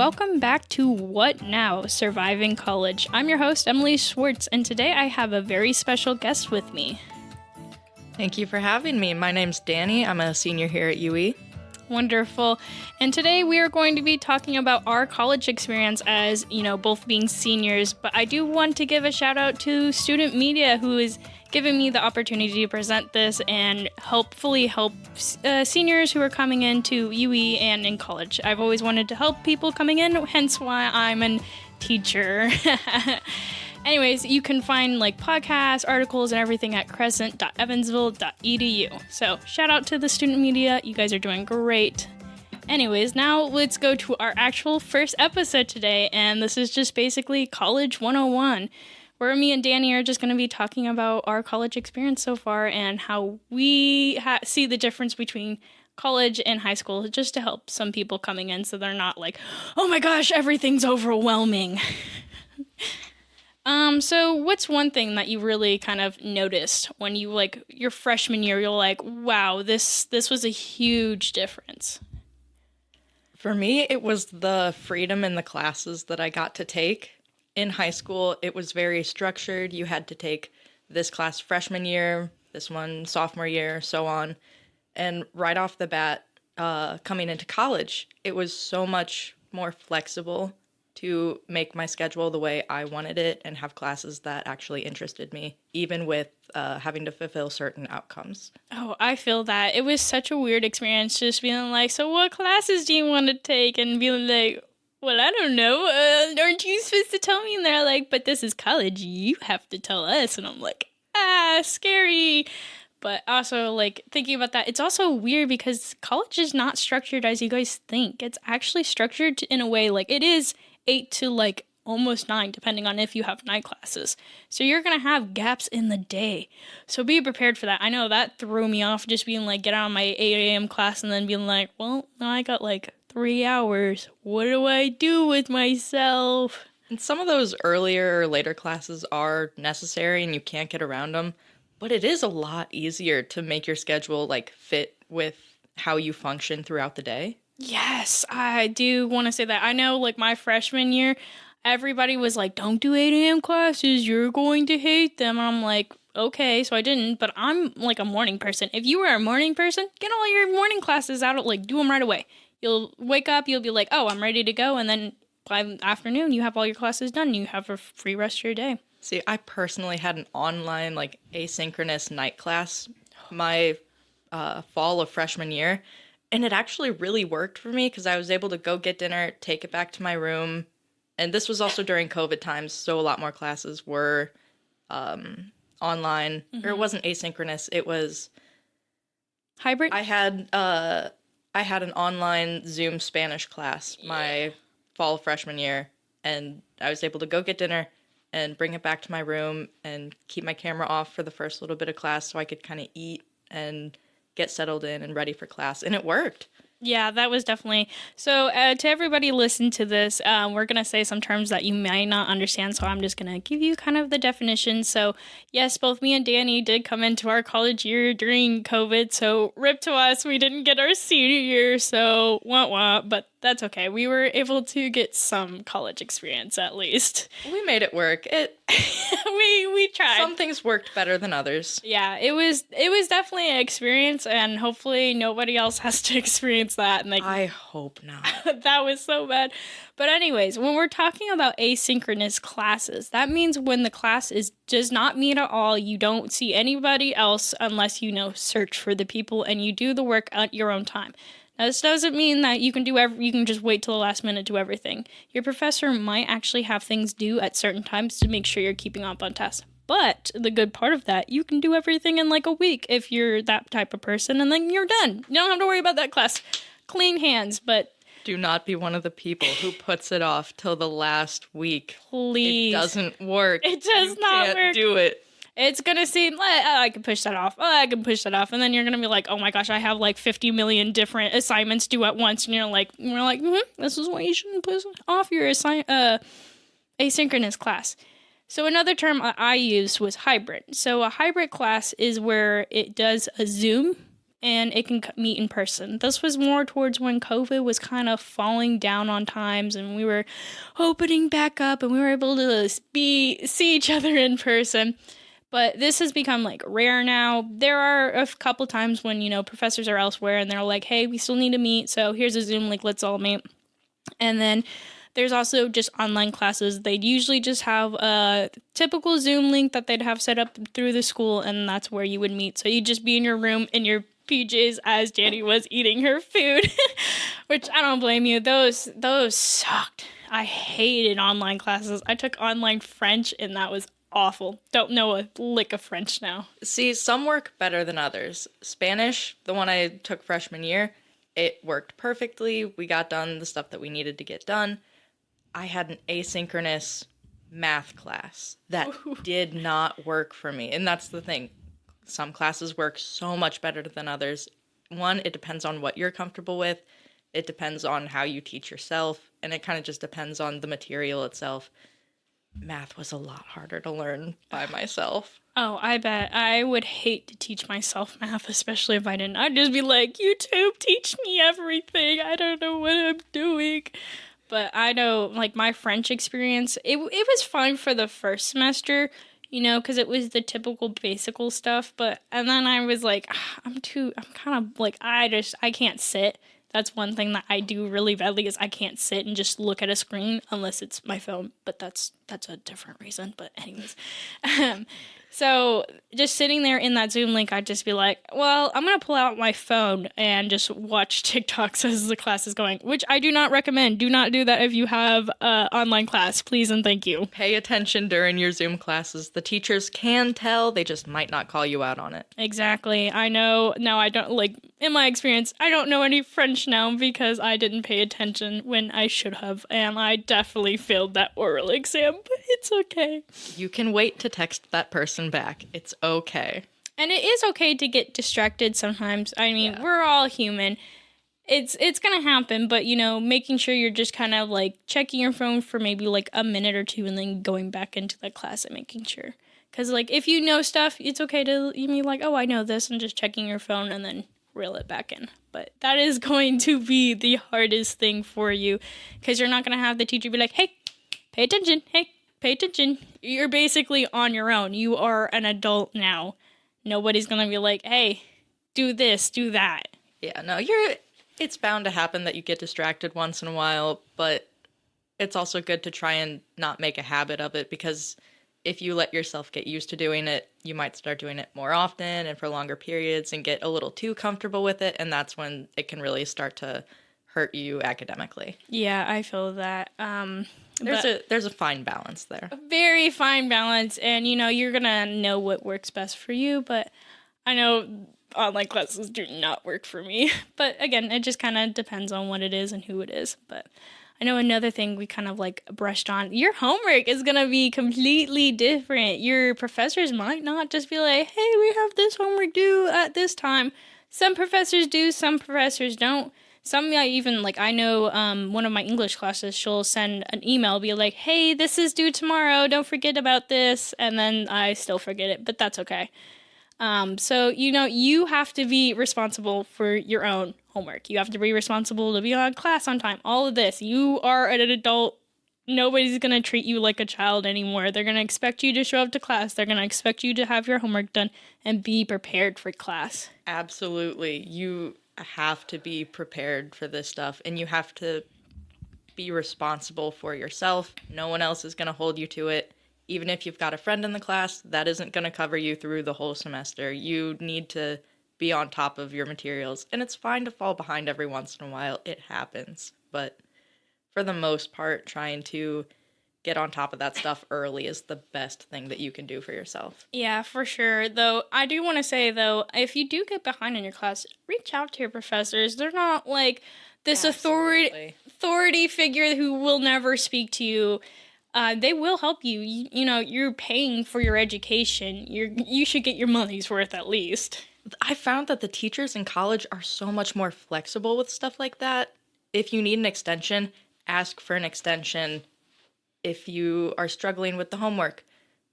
welcome back to What Now? Surviving College. I'm your host, Emily Schwartz, and today I have a very special guest with me. Thank you for having me. My name's Dani. I'm a senior here at UE. Wonderful. And today we are going to be talking about our college experience as, both being seniors, but I do want to give a shout out to student media who is giving me the opportunity to present this and hopefully help seniors who are coming into UE and in college. I've always wanted to help people coming in, hence why I'm a teacher. Anyways, you can find podcasts, articles, and everything at crescent.evansville.edu. So shout out to the student media. You guys are doing great. Anyways, now let's go to our actual first episode today. And this is just basically College 101, where me and Dani are just going to be talking about our college experience so far and how we see the difference between college and high school, just to help some people coming in so they're not like, oh my gosh, everything's overwhelming. So what's one thing that you really kind of noticed when you, your freshman year, you're like, wow, this was a huge difference? For me, it was the freedom in the classes that I got to take. In high school, it was very structured. You had to take this class freshman year, this one sophomore year, so on. And right off the bat, coming into college, it was so much more flexible to make my schedule the way I wanted it and have classes that actually interested me, even with having to fulfill certain outcomes. Oh, I feel that. It was such a weird experience just being like, so what classes do you want to take? And being like, well, I don't know. Aren't you supposed to tell me? And they're like, but this is college. You have to tell us. And I'm like, scary. But also, thinking about that, it's also weird because college is not structured as you guys think. It's actually structured in a way it is 8 to almost 9, depending on if you have night classes. So you're going to have gaps in the day. So be prepared for that. I know that threw me off, just being get out of my 8 a.m. class and then being like, well, now I got 3 hours. What do I do with myself? And some of those earlier or later classes are necessary and you can't get around them. But it is a lot easier to make your schedule fit with how you function throughout the day. Yes, I do want to say that. I know my freshman year, everybody was like, don't do 8 a.m. classes. You're going to hate them. And I'm like, okay, so I didn't. But I'm a morning person. If you were a morning person, get all your morning classes out. Do them right away. You'll wake up. You'll be like, oh, I'm ready to go. And then by the afternoon, you have all your classes done. You have a free rest of your day. See, I personally had an online, asynchronous night class my fall of freshman year. And it actually really worked for me because I was able to go get dinner, take it back to my room. And this was also during COVID times, so a lot more classes were online. Mm-hmm. Or it wasn't asynchronous, it was hybrid. I had an online Zoom Spanish class my fall freshman year, and I was able to go get dinner and bring it back to my room and keep my camera off for the first little bit of class so I could kind of eat and get settled in and ready for class. And it worked. Yeah, that was definitely. So to everybody listen to this, we're going to say some terms that you might not understand. So I'm just going to give you kind of the definition. So yes, both me and Dani did come into our college year during COVID. So rip to us. We didn't get our senior year. So wah, but that's okay. We were able to get some college experience at least. We made it work. We tried. Some things worked better than others. Yeah, it was definitely an experience, and hopefully nobody else has to experience that. And I hope not. That was so bad. But anyways, when we're talking about asynchronous classes, that means when the class does not meet at all, you don't see anybody else unless you search for the people and you do the work at your own time. Now, this doesn't mean that you can you can just wait till the last minute to do everything. Your professor might actually have things due at certain times to make sure you're keeping up on tasks. But the good part of that, you can do everything in a week if you're that type of person, and then you're done. You don't have to worry about that class. Clean hands, but do not be one of the people who puts it off till the last week. Please. It doesn't work. It does not work. You can't do it. It's going to seem like, oh, I can push that off. Oh, I can push that off. And then you're going to be like, oh my gosh, I have 50 million different assignments due at once. And we're like, this is why you shouldn't push off your asynchronous class. So another term I used was hybrid. So a hybrid class is where it does a Zoom and it can meet in person. This was more towards when COVID was kind of falling down on times and we were opening back up and we were able to see each other in person. But this has become like rare now. There are a couple times when, professors are elsewhere and they're like, hey, we still need to meet. So here's a Zoom link. Let's all meet. And then there's also just online classes. They'd usually just have a typical Zoom link that they'd have set up through the school, and that's where you would meet. So you'd just be in your room in your PJs as Dani was eating her food, which I don't blame you. Those sucked. I hated online classes. I took online French, and that was awful. Don't know a lick of French now. See, some work better than others. Spanish, the one I took freshman year, it worked perfectly. We got done the stuff that we needed to get done. I had an asynchronous math class that did not work for me. And that's the thing. Some classes work so much better than others. One, it depends on what you're comfortable with. It depends on how you teach yourself. And it kind of just depends on the material itself. Math was a lot harder to learn by myself. Oh, I bet. I would hate to teach myself math, especially if I didn't. I'd just be like, YouTube, teach me everything. I don't know what I'm doing. But I know, like, my French experience, it was fine for the first semester, because it was the typical basical stuff. And then I was like, I'm kind of like, I can't sit. That's one thing that I do really badly is I can't sit and just look at a screen unless it's my phone. But that's a different reason. But anyways, so just sitting there in that Zoom link, I'd just be like, well, I'm going to pull out my phone and just watch TikToks as the class is going, which I do not recommend. Do not do that if you have online class, please and thank you. Pay attention during your Zoom classes. The teachers can tell, they just might not call you out on it. Exactly. I know. Now I don't, like, in my experience, I don't know any French now because I didn't pay attention when I should have, and I definitely failed that oral exam, but it's okay. You can wait to text that person back. It's okay. And it is okay to get distracted sometimes. I mean, We're all human. It's gonna happen, but, making sure you're just kind of, like, checking your phone for maybe, like, a minute or two and then going back into the class and making sure. Because, like, if you know stuff, it's okay to be like, oh, I know this, and just checking your phone and then reel it back in. But that is going to be the hardest thing for you because you're not going to have the teacher be like, hey, pay attention. Hey, pay attention. You're basically on your own. You are an adult now. Nobody's going to be like, hey, do this, do that. Yeah, no, it's bound to happen that you get distracted once in a while, but it's also good to try and not make a habit of it because if you let yourself get used to doing it, you might start doing it more often and for longer periods and get a little too comfortable with it, and that's when it can really start to hurt you academically. Yeah, I feel that. There's a fine balance there. A very fine balance, and you're gonna know what works best for you, but I know online classes do not work for me. But again, it just kind of depends on what it is and who it is. But I know another thing we kind of like brushed on, your homework is going to be completely different. Your professors might not just be like, hey, we have this homework due at this time. Some professors do, some professors don't. Some might even, like, I know one of my English classes, she'll send an email, be like, hey, this is due tomorrow, don't forget about this. And then I still forget it, but that's okay. So, you have to be responsible for your own homework. You have to be responsible to be on class on time. All of this. You are an adult. Nobody's going to treat you like a child anymore. They're going to expect you to show up to class. They're going to expect you to have your homework done and be prepared for class. Absolutely. You have to be prepared for this stuff, and you have to be responsible for yourself. No one else is going to hold you to it. Even if you've got a friend in the class, that isn't going to cover you through the whole semester. You need to be on top of your materials. And it's fine to fall behind every once in a while. It happens. But for the most part, trying to get on top of that stuff early is the best thing that you can do for yourself. Yeah, for sure. Though, I do want to say, though, if you do get behind in your class, reach out to your professors. They're not like this authority figure who will never speak to you. They will help you. You're paying for your education. You should get your money's worth at least. I found that the teachers in college are so much more flexible with stuff like that. If you need an extension, ask for an extension. If you are struggling with the homework,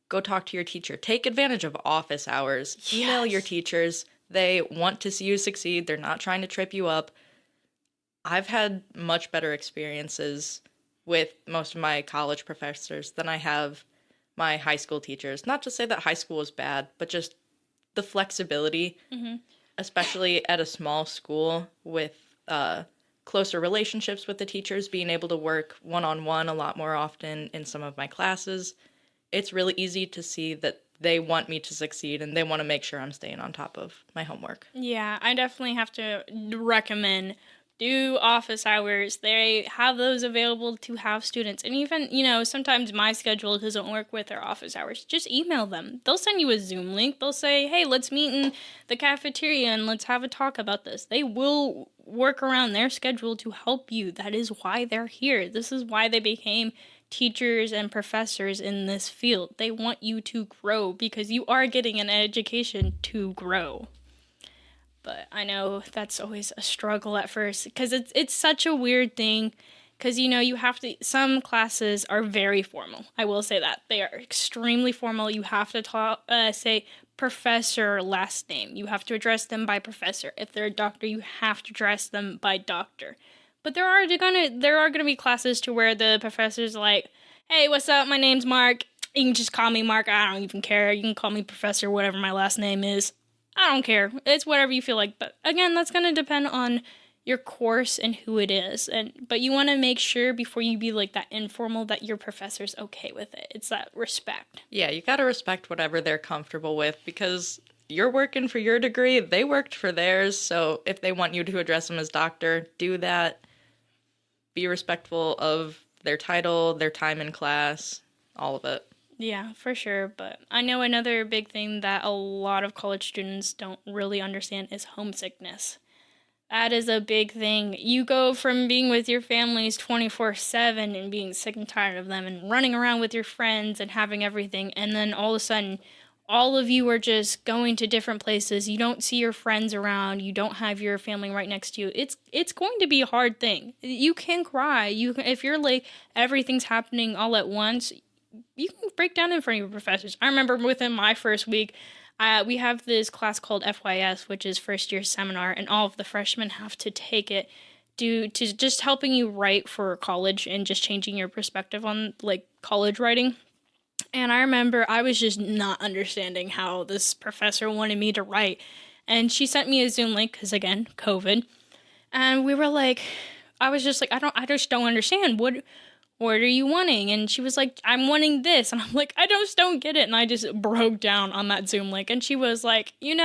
go talk to your teacher. Take advantage of office hours. Email your teachers. They want to see you succeed. They're not trying to trip you up. I've had much better experiences with most of my college professors than I have my high school teachers. Not to say that high school is bad, but just the flexibility, especially at a small school with closer relationships with the teachers, being able to work one-on-one a lot more often in some of my classes. It's really easy to see that they want me to succeed and they want to make sure I'm staying on top of my homework. Yeah, I definitely have to recommend do office hours. They have those available to have students. And even, sometimes my schedule doesn't work with their office hours. Just email them. They'll send you a Zoom link. They'll say, hey, let's meet in the cafeteria and let's have a talk about this. They will work around their schedule to help you. That is why they're here. This is why they became teachers and professors in this field. They want you to grow because you are getting an education to grow. But I know that's always a struggle at first because it's such a weird thing because, you have to, some classes are very formal. I will say that. They are extremely formal. You have to say professor last name. You have to address them by professor. If they're a doctor, you have to address them by doctor. But there are gonna be classes to where the professor's like, hey, what's up? My name's Mark. You can just call me Mark. I don't even care. You can call me professor, whatever my last name is. I don't care. It's whatever you feel like. But again, that's going to depend on your course and who it is. But you want to make sure before you be like that informal that your professor's okay with it. It's that respect. Yeah, you got to respect whatever they're comfortable with because you're working for your degree. They worked for theirs. So if they want you to address them as doctor, do that. Be respectful of their title, their time in class, all of it. Yeah, for sure. But I know another big thing that a lot of college students don't really understand is homesickness. That is a big thing. You go from being with your families 24/7 and being sick and tired of them and running around with your friends and having everything. And then all of a sudden, all of you are just going to different places. You don't see your friends around. You don't have your family right next to you. It's going to be a hard thing. You can cry. If you're like, everything's happening all at once, you can break down in front of your professors. I remember within my first week, we have this class called FYS, which is first year seminar, and all of the freshmen have to take it due to just helping you write for college and just changing your perspective on like college writing. And I remember I was just not understanding how this professor wanted me to write. And she sent me a Zoom link because, again, COVID. And we were like, I was just like, I just don't understand. What are you wanting? And she was like, I'm wanting this. And I'm like, I just don't get it. And I just broke down on that Zoom link. And she was like, you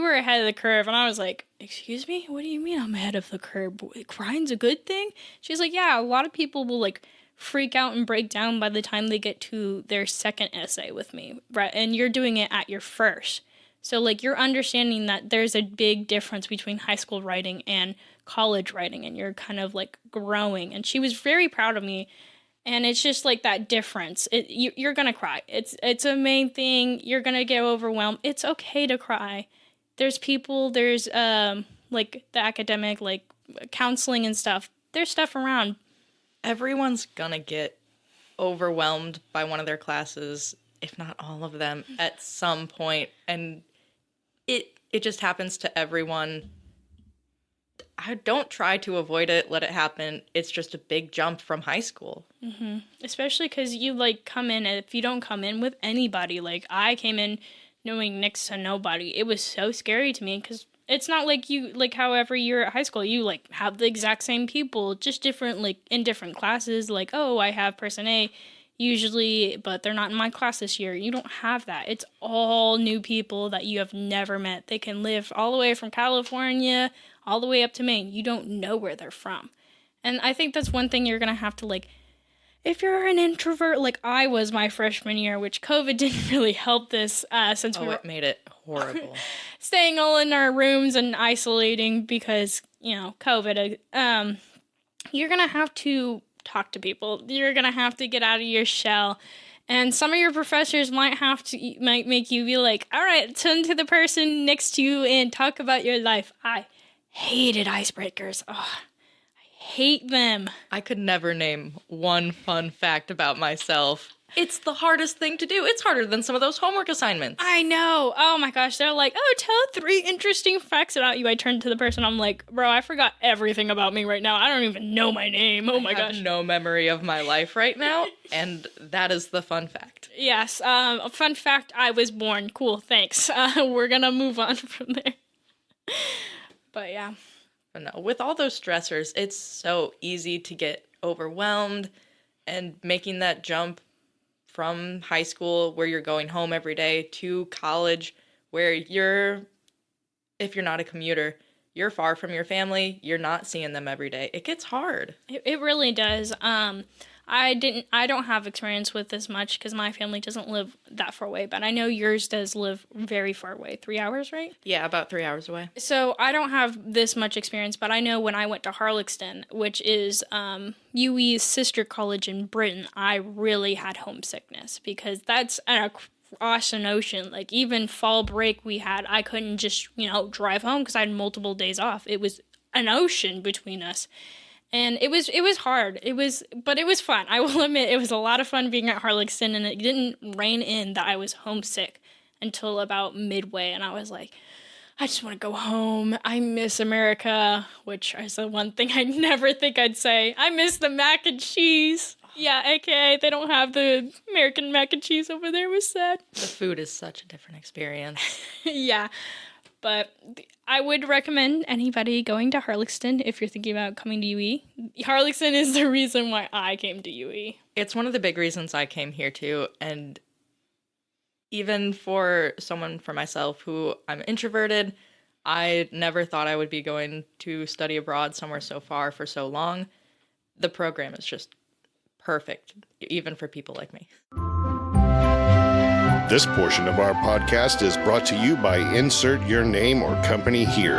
were ahead of the curve. And I was like, excuse me? What do you mean I'm ahead of the curve? Crying's a good thing? She's like, yeah, a lot of people will like freak out and break down by the time they get to their second essay with me, right? And you're doing it at your first. So like you're understanding that there's a big difference between high school writing and college writing, and you're kind of like growing. And she was very proud of me. And it's just like that difference. You're gonna cry. It's a main thing. You're gonna get overwhelmed. It's okay to cry. There's like the academic, like counseling and stuff. There's stuff around. Everyone's gonna get overwhelmed by one of their classes, if not all of them, at some point, and it just happens to everyone. I don't try to avoid it, let it happen. It's just a big jump from high school. Mm-hmm. Especially because you like come in, and if you don't come in with anybody, like I came in knowing next to nobody, it was so scary to me because it's not like you, like however you're at high school, you like have the exact same people, just different, like in different classes, like, oh, I have person A usually, but they're not in my class this year. You don't have that. It's all new people that you have never met. They can live all the way from California all the way up to Maine. You don't know where they're from. And I think that's one thing you're going to have to like, if you're an introvert, like I was my freshman year, which COVID didn't really help this since we were it made it horrible. Staying all in our rooms and isolating because, COVID. You're going to have to talk to people. You're going to have to get out of your shell. And some of your professors might make you be like, all right, turn to the person next to you and talk about your life. I hated icebreakers. Oh, I hate them. I could never name one fun fact about myself. It's the hardest thing to do. It's harder than some of those homework assignments. I know. Oh my gosh. They're like, oh, tell 3 interesting facts about you. I turn to the person. I'm like, bro, I forgot everything about me right now. I don't even know my name. Oh my gosh. I have no memory of my life right now, and that is the fun fact. Yes. A fun fact, I was born. Cool. Thanks. We're going to move on from there. But yeah. But no, with all those stressors, it's so easy to get overwhelmed, and making that jump from high school where you're going home every day to college where if you're not a commuter, you're far from your family, you're not seeing them every day. It gets hard. It really does. I don't have experience with this much because my family doesn't live that far away, but I know yours does live very far away. 3 hours, right? Yeah, about 3 hours away. So I don't have this much experience, but I know when I went to Harlexton, which is UE's sister college in Britain, I really had homesickness because that's across an ocean. Like even fall break I couldn't just, drive home because I had multiple days off. It was an ocean between us. And it was hard. But it was fun. I will admit it was a lot of fun being at Harlexton, and it didn't rein in that I was homesick until about midway, and I was like, I just want to go home. I miss America, which is the one thing I never think I'd say. I miss the mac and cheese. Yeah, aka they don't have the American mac and cheese over there. It was sad. The food is such a different experience. Yeah. But I would recommend anybody going to Harlexton if you're thinking about coming to UE. Harlexton is the reason why I came to UE. It's one of the big reasons I came here too. And even for someone for myself who I'm introverted, I never thought I would be going to study abroad somewhere so far for so long. The program is just perfect, even for people like me. This portion of our podcast is brought to you by Insert Your Name or Company Here.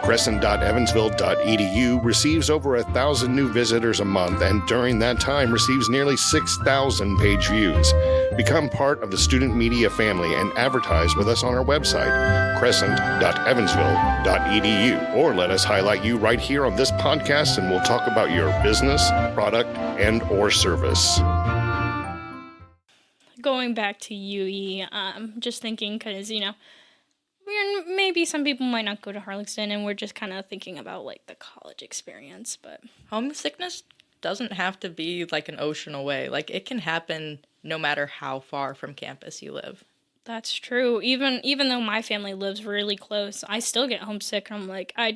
Crescent.evansville.edu receives over 1,000 new visitors a month, and during that time receives nearly 6,000 page views. Become part of the student media family and advertise with us on our website, crescent.evansville.edu, or let us highlight you right here on this podcast, and we'll talk about your business, product, and or service. Going back to UE, just thinking because, maybe some people might not go to Harlexton, and we're just kind of thinking about, like, the college experience, but... Homesickness doesn't have to be, like, an ocean away. Like, it can happen no matter how far from campus you live. That's true. Even though my family lives really close, I still get homesick. I'm like, I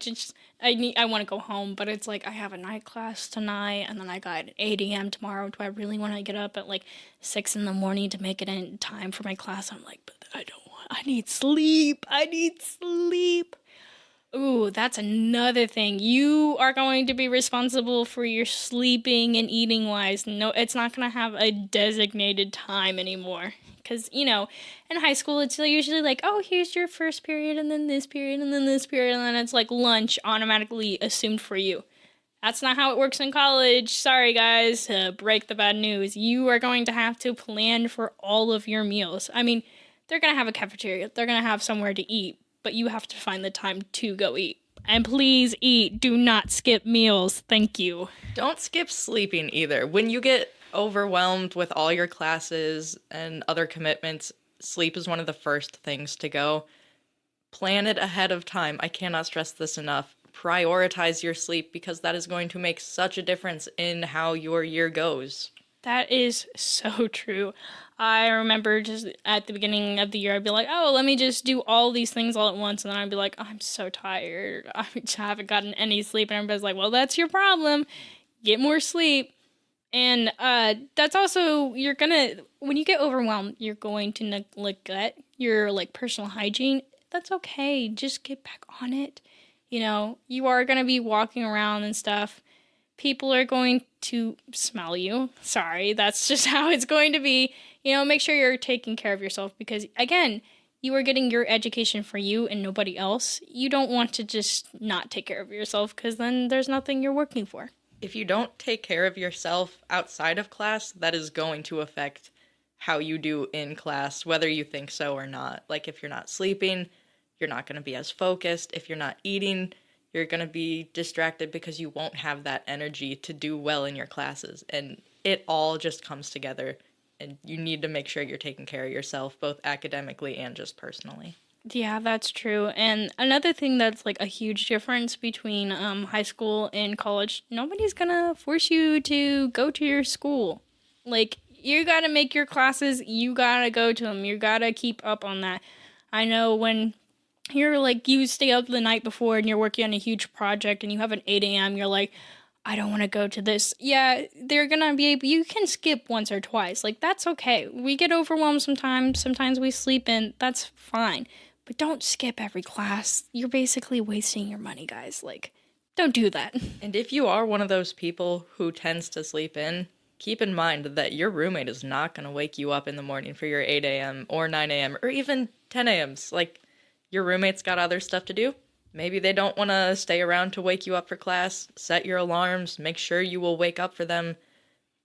want to go home, but it's like I have a night class tonight, and then I got an 8 a.m. tomorrow. Do I really want to get up at like 6 in the morning to make it in time for my class? I'm like, but I don't want. I need sleep. Ooh, that's another thing. You are going to be responsible for your sleeping and eating wise. No, it's not going to have a designated time anymore. Because, in high school, it's usually like, oh, here's your first period, and then this period, and then this period, and then it's like lunch automatically assumed for you. That's not how it works in college. Sorry, guys, to break the bad news. You are going to have to plan for all of your meals. I mean, they're going to have a cafeteria. They're going to have somewhere to eat, but you have to find the time to go eat. And please eat. Do not skip meals. Thank you. Don't skip sleeping either. When you get overwhelmed with all your classes and other commitments, sleep is one of the first things to go. Plan it ahead of time. I cannot stress this enough. Prioritize your sleep because that is going to make such a difference in how your year goes. That is so true. I remember just at the beginning of the year, I'd be like, oh, let me just do all these things all at once. And then I'd be like, I'm so tired. I haven't gotten any sleep. And everybody's like, well, that's your problem. Get more sleep. And that's also, when you get overwhelmed, you're going to neglect your, personal hygiene. That's okay. Just get back on it. You are going to be walking around and stuff. People are going to smell you. Sorry, that's just how it's going to be. Make sure you're taking care of yourself because, again, you are getting your education for you and nobody else. You don't want to just not take care of yourself because then there's nothing you're working for. If you don't take care of yourself outside of class, that is going to affect how you do in class, whether you think so or not. Like, if you're not sleeping, you're not going to be as focused. If you're not eating, you're going to be distracted because you won't have that energy to do well in your classes. And it all just comes together and you need to make sure you're taking care of yourself, both academically and just personally. Yeah, that's true. And another thing that's like a huge difference between high school and college, nobody's gonna force you to go to your school. Like, you gotta make your classes, you gotta go to them, you gotta keep up on that. I know when you're like, you stay up the night before and you're working on a huge project and you have an 8 a.m., you're like, I don't want to go to this. Yeah, they're gonna be able, you can skip once or twice. Like, that's okay. We get overwhelmed sometimes. Sometimes we sleep in. That's fine. But don't skip every class. You're basically wasting your money, guys. Like, don't do that. And if you are one of those people who tends to sleep in, keep in mind that your roommate is not going to wake you up in the morning for your 8 a.m. or 9 a.m. or even 10 a.m.s. Like, your roommate's got other stuff to do. Maybe they don't want to stay around to wake you up for class. Set your alarms. Make sure you will wake up for them.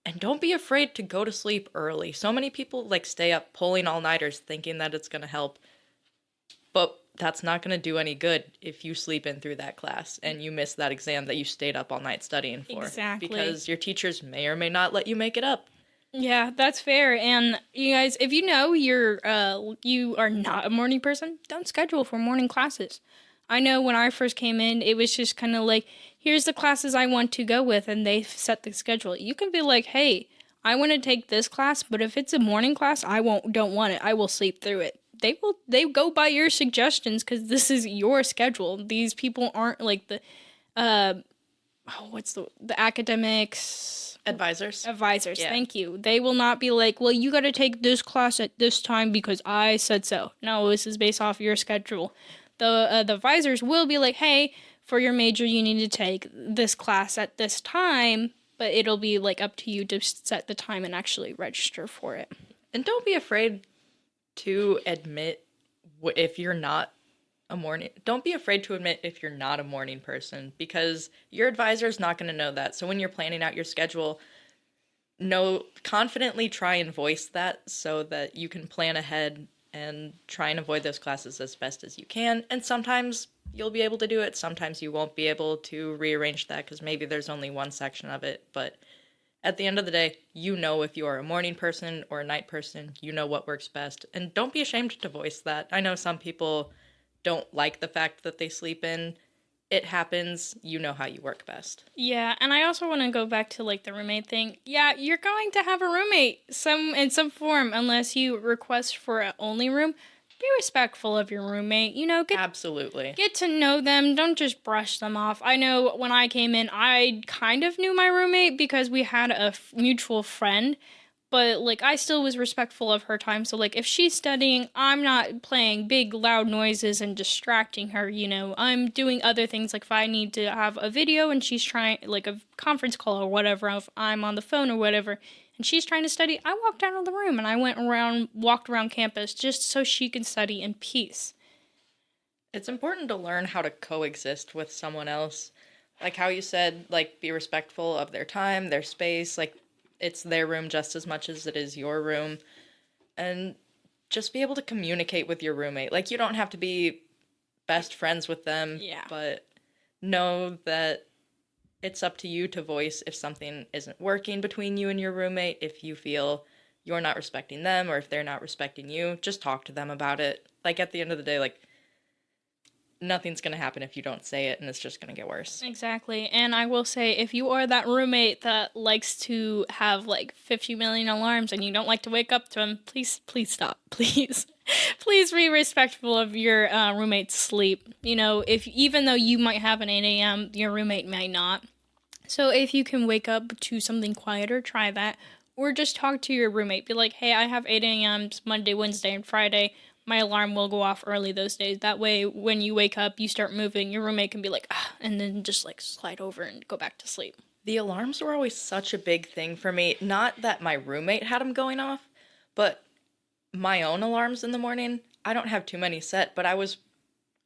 And don't be afraid to go to sleep early. So many people, like, stay up pulling all-nighters thinking that it's going to help. But that's not going to do any good if you sleep in through that class and you miss that exam that you stayed up all night studying for. Exactly. Because your teachers may or may not let you make it up. Yeah, that's fair. And you guys, if you know you are not a morning person, don't schedule for morning classes. I know when I first came in, it was just kind of like, here's the classes I want to go with, and they set the schedule. You can be like, hey, I want to take this class, but if it's a morning class, don't want it. I will sleep through it. They go by your suggestions because this is your schedule. These people aren't like the academics Advisors. Yeah. Thank you. They will not be like, well, you got to take this class at this time because I said so. No, this is based off your schedule. The advisors will be like, hey, for your major you need to take this class at this time, but it'll be like up to you to set the time and actually register for it. And don't be afraid to admit if you're not a morning. Don't be afraid to admit if you're not a morning person, because your advisor is not going to know that. So when you're planning out your schedule, confidently try and voice that so that you can plan ahead and try and avoid those classes as best as you can. And sometimes you'll be able to do it. Sometimes you won't be able to rearrange that because maybe there's only one section of it. But at the end of the day, you know if you are a morning person or a night person, you know what works best. And don't be ashamed to voice that. I know some people don't like the fact that they sleep in. It happens. You know how you work best. Yeah, and I also want to go back to like the roommate thing. Yeah, you're going to have a roommate in some form unless you request for an only room. Be respectful of your roommate. Absolutely. Get to know them. Don't just brush them off. I know when I came in, I kind of knew my roommate because we had a mutual friend. But, like, I still was respectful of her time. So, like, if she's studying, I'm not playing big, loud noises and distracting her, I'm doing other things. Like, if I need to have a video and she's trying, like, a conference call or whatever, if I'm on the phone or whatever, and she's trying to study, I walked out of the room and I walked around campus just so she can study in peace. It's important to learn how to coexist with someone else. Like how you said, like, be respectful of their time, their space, like, it's their room just as much as it is your room. And just be able to communicate with your roommate. Like, you don't have to be best friends with them. Yeah. But know that it's up to you to voice if something isn't working between you and your roommate. If you feel you're not respecting them or if they're not respecting you, just talk to them about it. Like, at the end of the day, like, nothing's going to happen if you don't say it, and it's just going to get worse. Exactly. And I will say, if you are that roommate that likes to have like 50 million alarms and you don't like to wake up to them, please stop. Please be respectful of your roommate's sleep. If even though you might have an 8 a.m., your roommate might not. So if you can wake up to something quieter, try that. Or just talk to your roommate. Be like, hey, I have 8 a.m.s Monday, Wednesday, and Friday. My alarm will go off early those days. That way, when you wake up, you start moving, your roommate can be like, and then just like slide over and go back to sleep. The alarms were always such a big thing for me. Not that my roommate had them going off, but my own alarms in the morning, I don't have too many set, but I was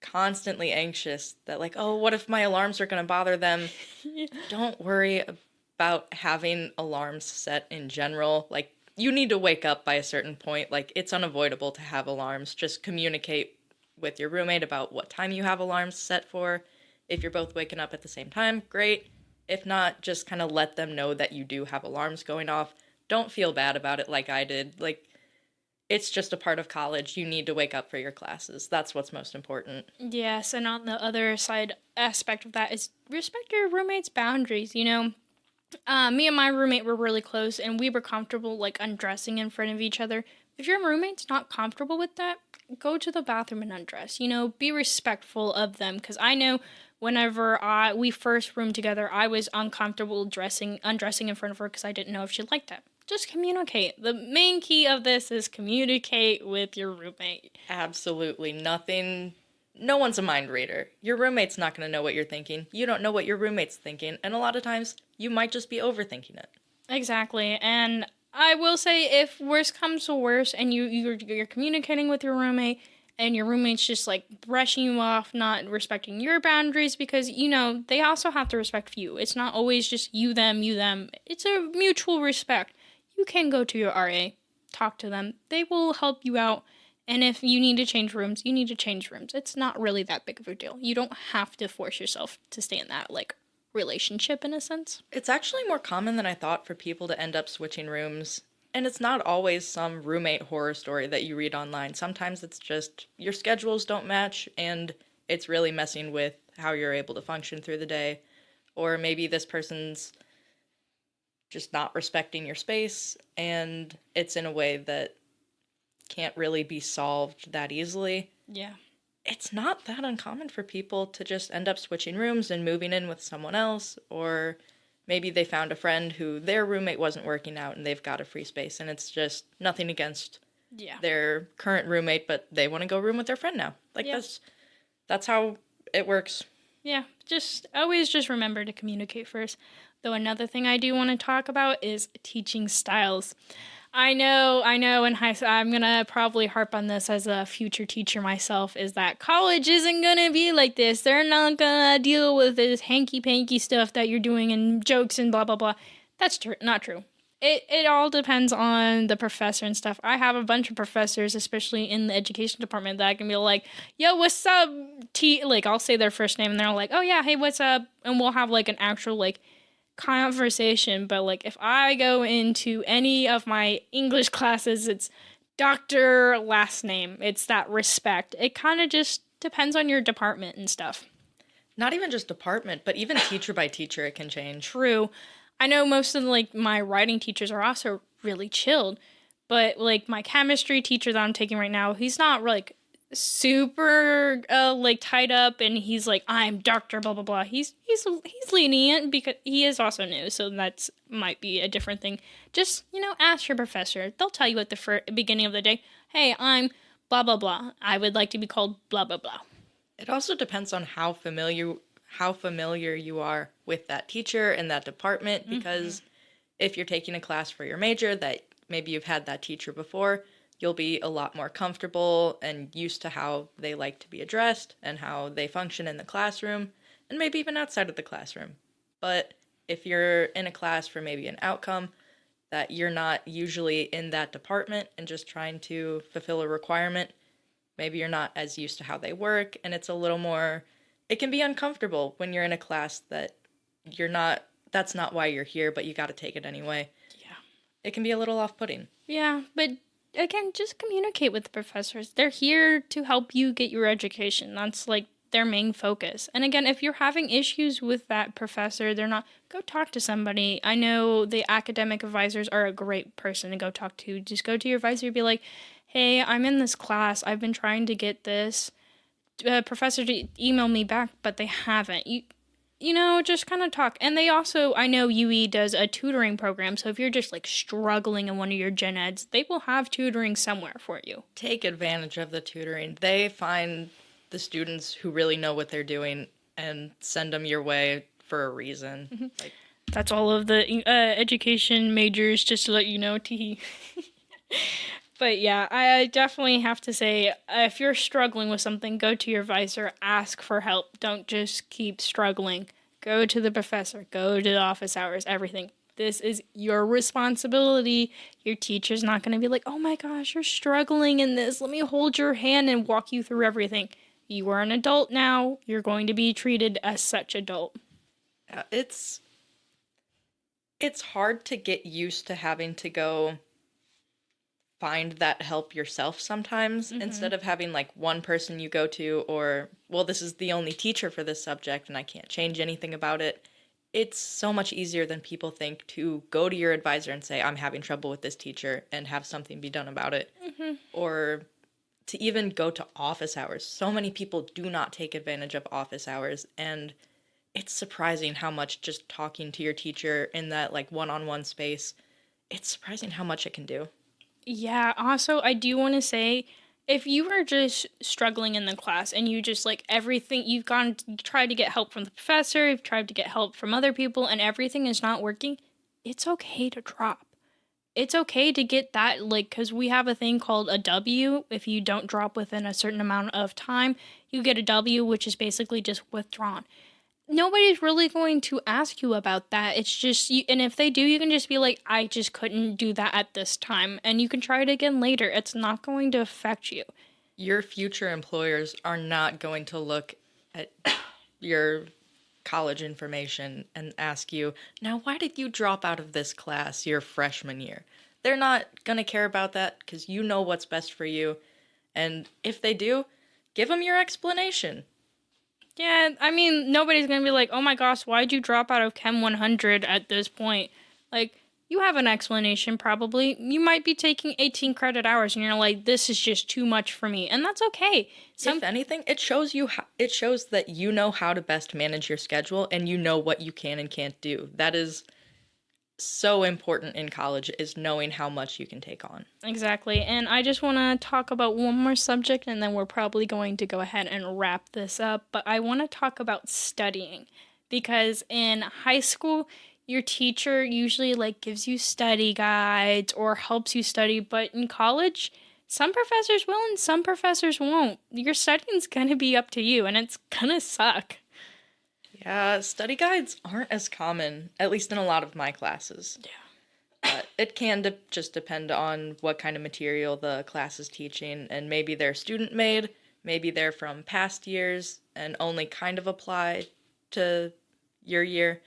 constantly anxious that like, oh, what if my alarms are going to bother them? Yeah. Don't worry about having alarms set in general. Like, you need to wake up by a certain point. Like, it's unavoidable to have alarms. Just communicate with your roommate about what time you have alarms set for. If you're both waking up at the same time, great. If not, just kind of let them know that you do have alarms going off. don't feel bad about it like I did. Like, it's just a part of college. You need to wake up for your classes. That's what's most important. Yes, and on the other side aspect of that is respect your roommate's boundaries. You know, me and my roommate were really close, and we were comfortable like undressing in front of each other. If your roommate's not comfortable with that, go to the bathroom and undress. You know, be respectful of them, because I know whenever we first roomed together, I was uncomfortable undressing in front of her because I didn't know if she liked it. Just communicate. The main key of this is communicate with your roommate. Absolutely nothing. No one's a mind reader. Your roommate's not going to know what you're thinking. You don't know what your roommate's thinking. And a lot of times, you might just be overthinking it. Exactly. And I will say, if worse comes to worse and you're communicating with your roommate and your roommate's just like brushing you off, not respecting your boundaries, because, you know, they also have to respect you. It's not always just you, them. It's a mutual respect. You can go to your RA, talk to them. They will help you out. And if you need to change rooms, you need to change rooms. It's not really that big of a deal. You don't have to force yourself to stay in that, like, relationship in a sense. It's actually more common than I thought for people to end up switching rooms. And it's not always some roommate horror story that you read online. Sometimes it's just your schedules don't match and it's really messing with how you're able to function through the day. Or maybe this person's just not respecting your space, and it's in a way that can't really be solved that easily. Yeah. It's not that uncommon for people to just end up switching rooms and moving in with someone else, or maybe they found a friend who their roommate wasn't working out and they've got a free space, and it's just nothing against their current roommate, but they want to go room with their friend now. Like, that's how it works. Yeah, always remember to communicate first. Though another thing I do want to talk about is teaching styles. I know in high school, I'm going to probably harp on this as a future teacher myself, is that college isn't going to be like this. They're not going to deal with this hanky-panky stuff that you're doing and jokes and blah, blah, blah. That's not true. It all depends on the professor and stuff. I have a bunch of professors, especially in the education department, that I can be like, yo, what's up, Like, I'll say their first name, and they're like, oh, yeah, hey, what's up? And we'll have, like, an actual, like, conversation. But, like, if I go into any of my English classes, it's Dr. last name. It's that respect. It kind of just depends on your department and stuff. Not even just department, but even teacher by teacher, it can change. True. I know most of, like, my writing teachers are also really chilled, but, like, my chemistry teacher that I'm taking right now, he's not, like, super, like, tied up, and he's like, I'm Dr. blah, blah, blah. He's lenient because he is also new, so that's might be a different thing. Just, you know, ask your professor. They'll tell you at the beginning of the day, hey, I'm blah, blah, blah. I would like to be called blah, blah, blah. It also depends on how familiar you are with that teacher and that department, because if you're taking a class for your major that maybe you've had that teacher before, you'll be a lot more comfortable and used to how they like to be addressed and how they function in the classroom and maybe even outside of the classroom. But if you're in a class for maybe an outcome that you're not usually in that department and just trying to fulfill a requirement, maybe you're not as used to how they work, and it's a little more, it can be uncomfortable when you're in a class that that's not why you're here, but you got to take it anyway. Yeah. It can be a little off-putting. Yeah, but again, just communicate with the professors. They're here to help you get your education. That's like their main focus. And again, if you're having issues with that professor, go talk to somebody. I know the academic advisors are a great person to go talk to. Just go to your advisor and be like, hey, I'm in this class. I've been trying to get this professor to email me back, but they haven't. You know, just kind of talk. And they also, I know UE does a tutoring program, so if you're just, like, struggling in one of your gen eds, they will have tutoring somewhere for you. Take advantage of the tutoring. They find the students who really know what they're doing and send them your way for a reason. Mm-hmm. That's all of the education majors, just to let you know, tee. But yeah, I definitely have to say, if you're struggling with something, go to your advisor, ask for help. Don't just keep struggling. Go to the professor, go to the office hours, everything. This is your responsibility. Your teacher's not going to be like, oh my gosh, you're struggling in this. Let me hold your hand and walk you through everything. You are an adult now. You're going to be treated as such adult. It's It's hard to get used to having to go find that help yourself sometimes instead of having like one person you go to or, well, this is the only teacher for this subject and I can't change anything about it. It's so much easier than people think to go to your advisor and say, I'm having trouble with this teacher and have something be done about it. Or to even go to office hours. So many people do not take advantage of office hours, and it's surprising how much just talking to your teacher in that like one-on-one space, it's surprising how much it can do. Yeah, also, I do want to say, if you are just struggling in the class and you just like everything, tried to get help from the professor, you've tried to get help from other people, and everything is not working, it's okay to drop. It's okay to get that, like, because we have a thing called a W. If you don't drop within a certain amount of time, you get a W, which is basically just withdrawn. Nobody's really going to ask you about that. It's just, and if they do, you can just be like, I just couldn't do that at this time. And you can try it again later. It's not going to affect you. Your future employers are not going to look at your college information and ask you, now, why did you drop out of this class your freshman year? They're not going to care about that because you know what's best for you. And if they do, give them your explanation. Yeah, I mean, nobody's going to be like, oh my gosh, why'd you drop out of Chem 100 at this point? Like, you have an explanation probably. You might be taking 18 credit hours and you're like, this is just too much for me. And that's okay. If anything, it shows that you know how to best manage your schedule and you know what you can and can't do. That is so important in college, is knowing how much you can take on. Exactly. And I just want to talk about one more subject and then we're probably going to go ahead and wrap this up. But I want to talk about studying, because in high school, your teacher usually like gives you study guides or helps you study. But in college, some professors will and some professors won't. Your studying's going to be up to you and it's going to suck. Yeah, study guides aren't as common, at least in a lot of my classes. Yeah. But it can just depend on what kind of material the class is teaching, and maybe they're student-made, maybe they're from past years and only kind of apply to your year,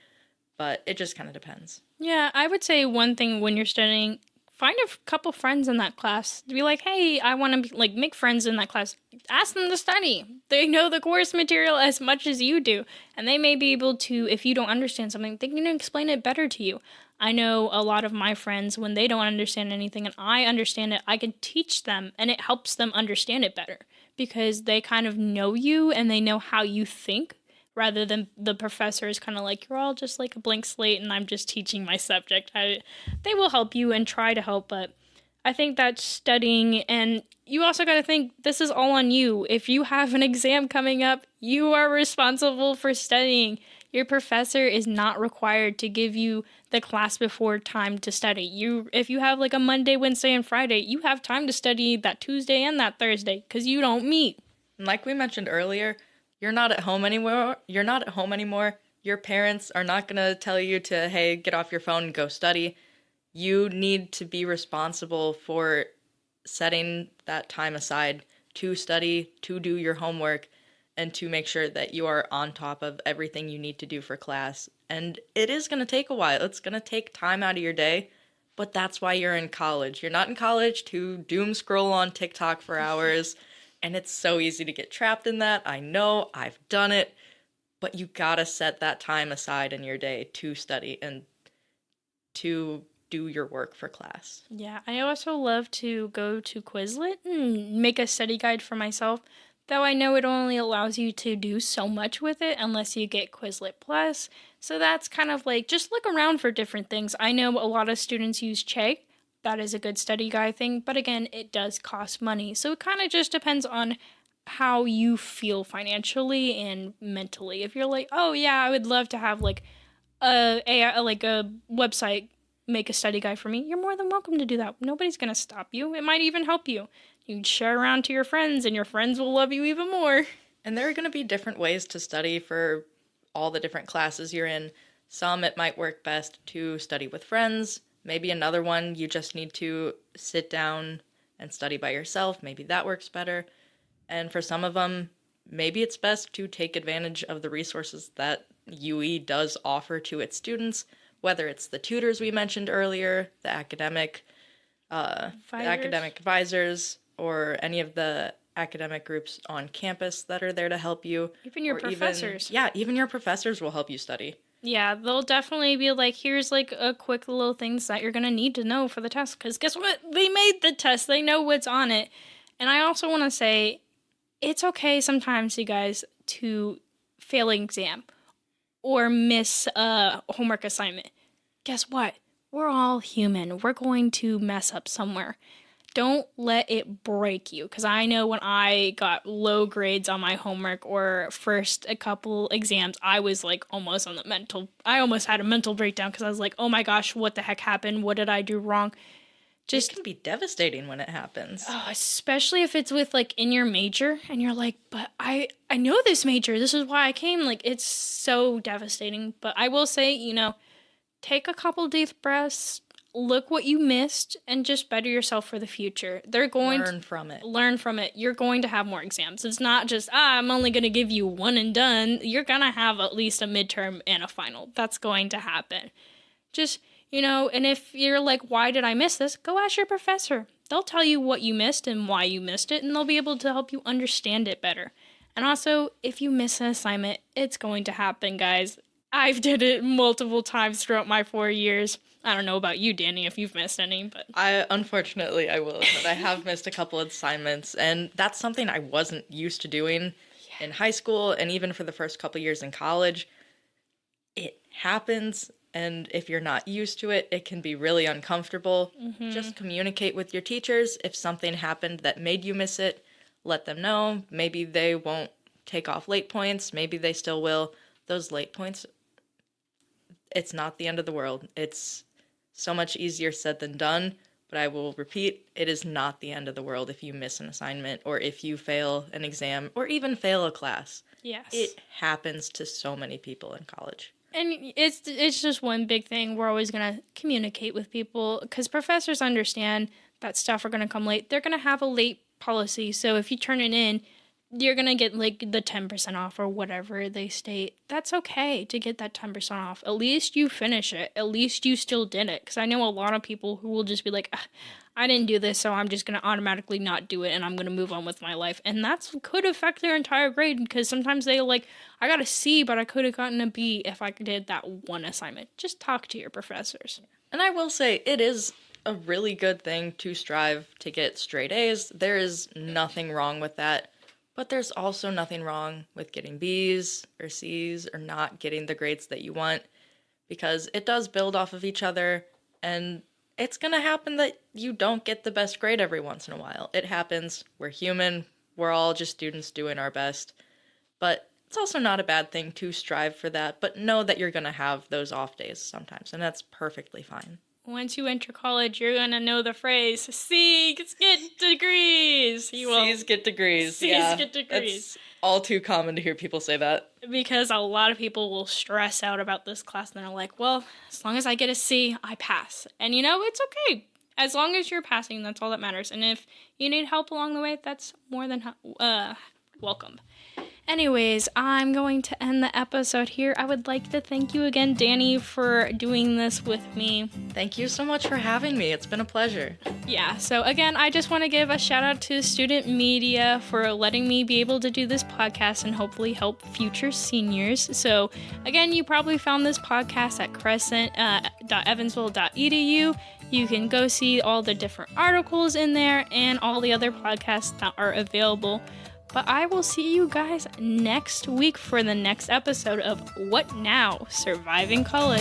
but it just kind of depends. Yeah, I would say one thing when you're studying, find a couple friends in that class. Be like, hey, I want to make friends in that class. Ask them to study. They know the course material as much as you do. And they may be able to, if you don't understand something, they can explain it better to you. I know a lot of my friends, when they don't understand anything and I understand it, I can teach them and it helps them understand it better. Because they kind of know you and they know how you think, rather than the professor is kind of like, you're all just like a blank slate and I'm just teaching my subject. They will help you and try to help, but I think that studying, and you also got to think this is all on you. If you have an exam coming up, you are responsible for studying. Your professor is not required to give you the class before time to study. If you have like a Monday, Wednesday, and Friday, you have time to study that Tuesday and that Thursday because you don't meet. And like we mentioned earlier, you're not at home anymore. Your parents are not going to tell you to, hey, get off your phone and go study. You need to be responsible for setting that time aside to study, to do your homework, and to make sure that you are on top of everything you need to do for class. And it is going to take a while. It's going to take time out of your day, but that's why you're in college. You're not in college to doom scroll on TikTok for hours, and it's so easy to get trapped in that. I know, I've done it, but you gotta set that time aside in your day to study and to do your work for class. Yeah, I also love to go to Quizlet and make a study guide for myself, though I know it only allows you to do so much with it unless you get Quizlet Plus. So that's kind of like, just look around for different things. I know a lot of students use Chegg. That is a good study guide thing, but again, it does cost money. So it kind of just depends on how you feel financially and mentally. If you're like, oh yeah, I would love to have like a website make a study guide for me, you're more than welcome to do that. Nobody's going to stop you. It might even help you. You can share around to your friends and your friends will love you even more. And there are going to be different ways to study for all the different classes you're in. Some it might work best to study with friends. Maybe another one you just need to sit down and study by yourself. Maybe that works better. And for some of them, maybe it's best to take advantage of the resources that UE does offer to its students, whether it's the tutors we mentioned earlier, the academic advisors, or any of the academic groups on campus that are there to help you. Even your professors. Even your professors will help you study. Yeah, they'll definitely be like, here's like a quick little things that you're going to need to know for the test. Because guess what? They made the test. They know what's on it. And I also want to say, it's okay sometimes, you guys, to fail an exam or miss a homework assignment. Guess what? We're all human. We're going to mess up somewhere. Don't let it break you. Because I know when I got low grades on my homework or first a couple exams, I was like almost on I almost had a mental breakdown because I was like, oh my gosh, what the heck happened? What did I do wrong? It can be devastating when it happens. Especially if it's with like in your major and you're like, but I know this major. This is why I came. Like, it's so devastating. But I will say, take a couple deep breaths. Look what you missed and just better yourself for the future. They're going to learn from it. You're going to have more exams. It's not just, I'm only going to give you one and done. You're going to have at least a midterm and a final. That's going to happen. Just, and if you're like, why did I miss this? Go ask your professor. They'll tell you what you missed and why you missed it, and they'll be able to help you understand it better. And also, if you miss an assignment, it's going to happen, guys. I've did it multiple times throughout my 4 years. I don't know about you, Dani, if you've missed any, but... Unfortunately, I will, but I have missed a couple of assignments, and that's something I wasn't used to doing in high school, and even for the first couple years in college. It happens, and if you're not used to it, it can be really uncomfortable. Mm-hmm. Just communicate with your teachers. If something happened that made you miss it, let them know. Maybe they won't take off late points. Maybe they still will. Those late points, it's not the end of the world. It's so much easier said than done, but I will repeat, it is not the end of the world if you miss an assignment or if you fail an exam or even fail a class. Yes. It happens to so many people in college. And it's just one big thing. We're always going to communicate with people because professors understand that stuff are going to come late. They're going to have a late policy. So if you turn it in, you're going to get like the 10% off or whatever they state. That's okay to get that 10% off. At least you finish it. At least you still did it. Because I know a lot of people who will just be like, I didn't do this, so I'm just going to automatically not do it and I'm going to move on with my life. And that could affect their entire grade because sometimes they like, I got a C, but I could have gotten a B if I did that one assignment. Just talk to your professors. And I will say, it is a really good thing to strive to get straight A's. There is nothing wrong with that. But there's also nothing wrong with getting B's or C's or not getting the grades that you want because it does build off of each other and it's going to happen that you don't get the best grade every once in a while. It happens. We're human. We're all just students doing our best. But it's also not a bad thing to strive for that, but know that you're going to have those off days sometimes, and that's perfectly fine. Once you enter college, you're going to know the phrase, C's get degrees. C's get degrees. C's get degrees. It's all too common to hear people say that. Because a lot of people will stress out about this class and they're like, well, as long as I get a C, I pass. And it's okay. As long as you're passing, that's all that matters. And if you need help along the way, that's more than welcome. Anyways, I'm going to end the episode here. I would like to thank you again, Dani, for doing this with me. Thank you so much for having me. It's been a pleasure. Yeah, so again, I just want to give a shout out to student media for letting me be able to do this podcast and hopefully help future seniors. So again, you probably found this podcast at crescent.evansville.edu. You can go see all the different articles in there and all the other podcasts that are available. But I will see you guys next week for the next episode of What Now? Surviving College.